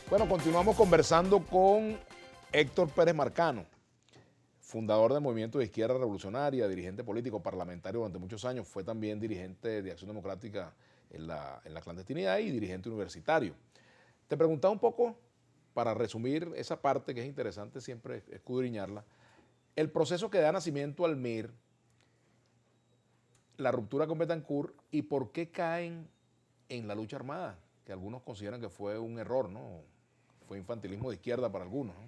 Bueno, continuamos conversando con Héctor Pérez Marcano, fundador del Movimiento de Izquierda Revolucionaria, dirigente político, parlamentario durante muchos años, fue también dirigente de Acción Democrática en la clandestinidad y dirigente universitario. Te preguntaba un poco, para resumir esa parte que es interesante siempre escudriñarla, el proceso que da nacimiento al MIR, la ruptura con Betancourt y por qué caen en la lucha armada, que algunos consideran que fue un error, ¿no? Fue infantilismo de izquierda para algunos, ¿no?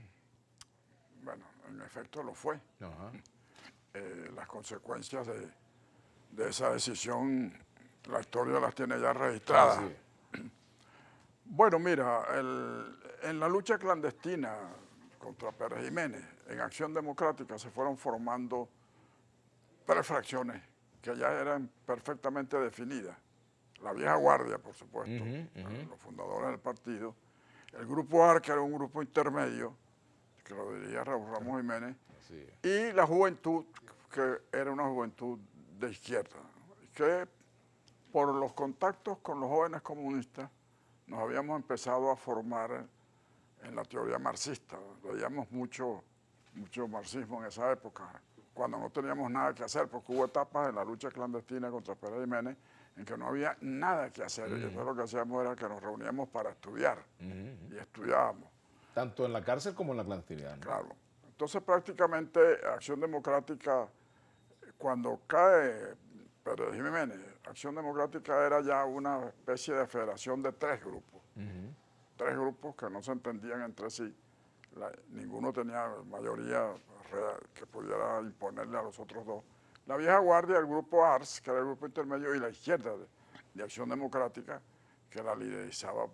Bueno, en efecto lo fue. Ajá. Las consecuencias de esa decisión, la historia las tiene ya registradas. Así es. Bueno, mira, en la lucha clandestina contra Pérez Jiménez, en Acción Democrática se fueron formando tres fracciones que ya eran perfectamente definidas. La vieja guardia, por supuesto, los fundadores del partido. El grupo AR, que era un grupo intermedio, que lo dirigía Raúl Ramos Jiménez, Así es. y la juventud, que era una juventud de izquierda, que por los contactos con los jóvenes comunistas nos habíamos empezado a formar en la teoría marxista. Veíamos mucho marxismo en esa época, cuando no teníamos nada que hacer, porque hubo etapas en la lucha clandestina contra Pérez Jiménez en que no había nada que hacer. Y entonces lo que hacíamos era que nos reuníamos para estudiar, y estudiábamos. Tanto en la cárcel como en la clandestinidad, ¿no? Claro. Entonces prácticamente Acción Democrática, cuando cae Pérez Jiménez, Acción Democrática era ya una especie de federación de tres grupos. Tres grupos que no se entendían entre sí. Ninguno tenía mayoría que pudiera imponerle a los otros dos. La vieja guardia, el grupo ARS, que era el grupo intermedio, y la izquierda de Acción Democrática, que la liderizaba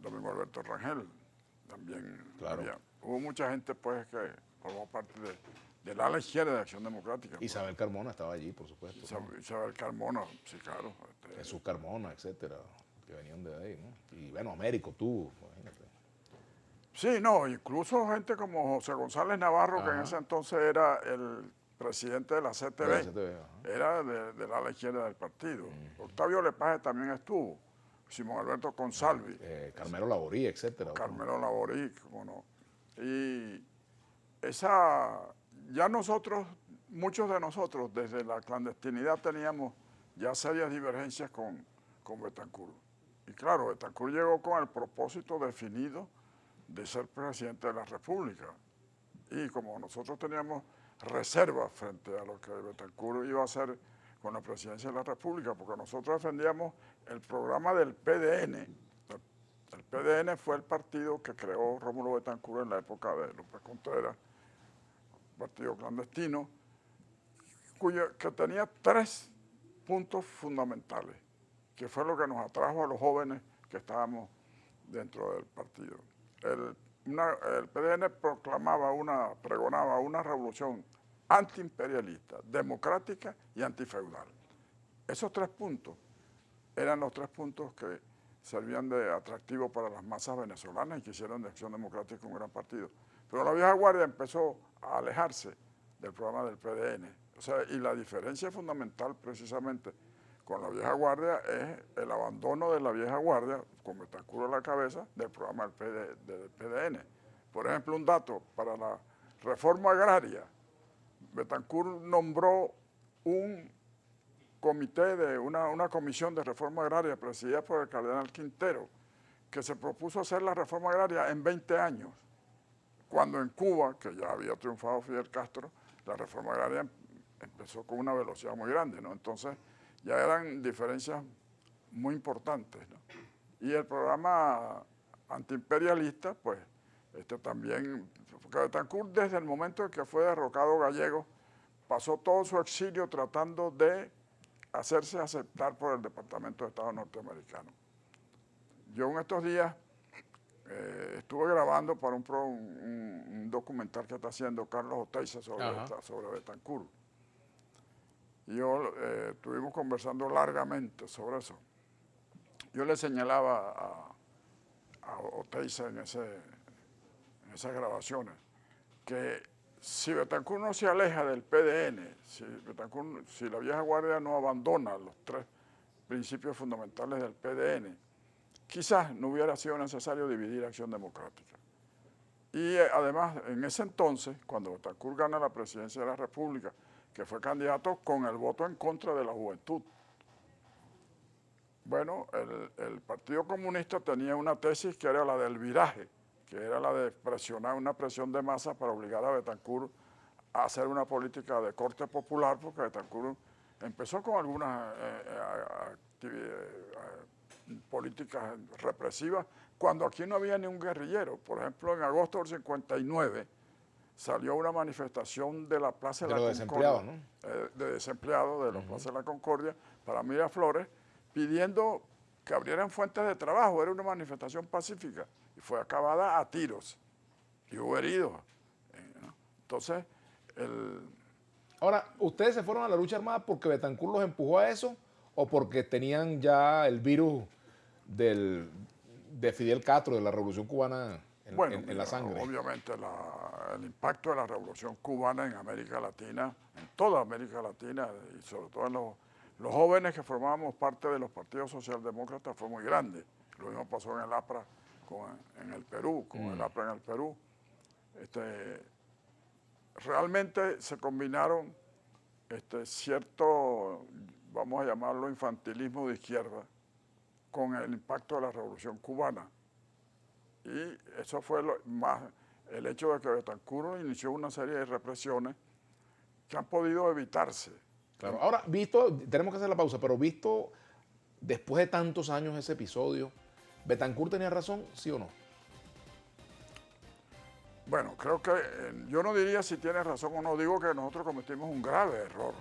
Domingo Alberto Rangel. También Claro. hubo mucha gente pues que formó parte del ala izquierda de Acción Democrática. Isabel Carmona estaba allí, por supuesto, ¿no? Isabel Carmona, sí, claro. Jesús Carmona, etcétera, que venían de ahí, ¿no? Y bueno, Américo, tú, imagínate. Sí, no, incluso gente como José González Navarro, que en Ajá. ese entonces era el presidente de la CTV, De la CTV, ajá. era del ala izquierda del partido. Octavio Lepage también estuvo, Simón Alberto Consalvi, Carmelo Laborí, etcétera. Carmelo Laborí, como no. Y ya nosotros, muchos de nosotros, desde la clandestinidad teníamos ya serias divergencias con Betancourt. Y claro, Betancourt llegó con el propósito definido de ser presidente de la República. Y como nosotros teníamos reservas frente a lo que Betancourt iba a hacer con la presidencia de la República, porque nosotros defendíamos el programa del PDN. El PDN fue el partido que creó Rómulo Betancourt en la época de López Contreras, partido clandestino, que tenía tres puntos fundamentales, que fue lo que nos atrajo a los jóvenes que estábamos dentro del partido. El PDN pregonaba una revolución antiimperialista, democrática y antifeudal. Esos tres puntos eran los tres puntos que servían de atractivo para las masas venezolanas y que hicieron de Acción Democrática un gran partido. Pero la vieja guardia empezó a alejarse del programa del PDN. O sea, y la diferencia fundamental precisamente con la vieja guardia es el abandono de la vieja guardia, con Betancourt a la cabeza, del programa del PDN. Por ejemplo, un dato, para la reforma agraria, Betancourt nombró un comité una comisión de reforma agraria presidida por el cardenal Quintero, que se propuso hacer la reforma agraria en 20 años, cuando en Cuba, que ya había triunfado Fidel Castro, la reforma agraria empezó con una velocidad muy grande, ¿no? Entonces ya eran diferencias muy importantes, ¿no? Y el programa antiimperialista, pues, también, porque Betancourt desde el momento en que fue derrocado Gallego, pasó todo su exilio tratando de hacerse aceptar por el Departamento de Estado norteamericano. Yo en estos días estuve grabando para un documental que está haciendo Carlos Oteiza sobre Betancourt. Y estuvimos conversando largamente sobre eso. Yo le señalaba a Oteiza en esas grabaciones que si Betancourt no se aleja del PDN, si la vieja guardia no abandona los tres principios fundamentales del PDN, quizás no hubiera sido necesario dividir Acción Democrática. Y además, en ese entonces, cuando Betancur gana la presidencia de la República, que fue candidato con el voto en contra de la juventud. Bueno, el Partido Comunista tenía una tesis que era la del viraje, que era la de presionar una presión de masa para obligar a Betancur a hacer una política de corte popular, porque Betancur empezó con algunas políticas represivas, cuando aquí no había ni un guerrillero. Por ejemplo, en agosto del 59 salió una manifestación de la Plaza de la Concordia, ¿no? De desempleados de la Plaza de la Concordia para Miraflores, pidiendo que abrieran fuentes de trabajo. Era una manifestación pacífica y fue acabada a tiros y hubo heridos. ¿No? Entonces, Ahora, ¿ustedes se fueron a la lucha armada porque Betancur los empujó a eso o porque tenían ya el virus de Fidel Castro, de la Revolución Cubana en la sangre? Obviamente el impacto de la Revolución Cubana en América Latina, en toda América Latina y sobre todo en los jóvenes que formábamos parte de los partidos socialdemócratas fue muy grande. Lo mismo pasó en el APRA en el Perú, con el APRA en el Perú. Realmente se combinaron cierto, vamos a llamarlo infantilismo de izquierda, con el impacto de la Revolución Cubana. Y eso fue el hecho de que Betancur inició una serie de represiones que han podido evitarse. Claro. Ahora, tenemos que hacer la pausa, pero visto después de tantos años ese episodio, ¿Betancur tenía razón, sí o no? Bueno, creo que yo no diría si tiene razón o no, digo que nosotros cometimos un grave error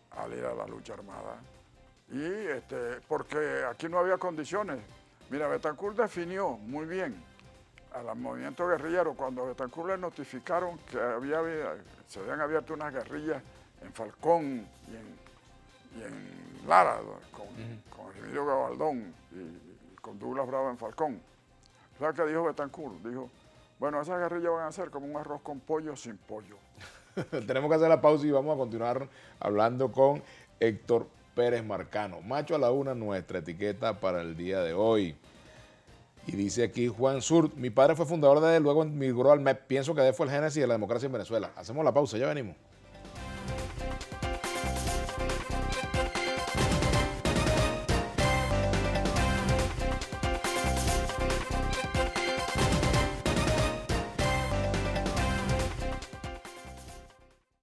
al ir a la lucha armada. Y porque aquí no había condiciones. Mira, Betancur definió muy bien al movimiento guerrillero. Cuando a Betancur le notificaron que se habían abierto unas guerrillas en Falcón y en Lara, con Emilio Gabaldón y con Douglas Bravo en Falcón. ¿Sabes qué dijo Betancur? Dijo, bueno, esas guerrillas van a ser como un arroz con pollo sin pollo. Tenemos que hacer la pausa y vamos a continuar hablando con Héctor Pérez Marcano. Macho a la una, nuestra etiqueta para el día de hoy. Y dice aquí Juan Sur, mi padre fue fundador de luego migró al MEP. Pienso que fue el génesis de la democracia en Venezuela. Hacemos la pausa, ya venimos.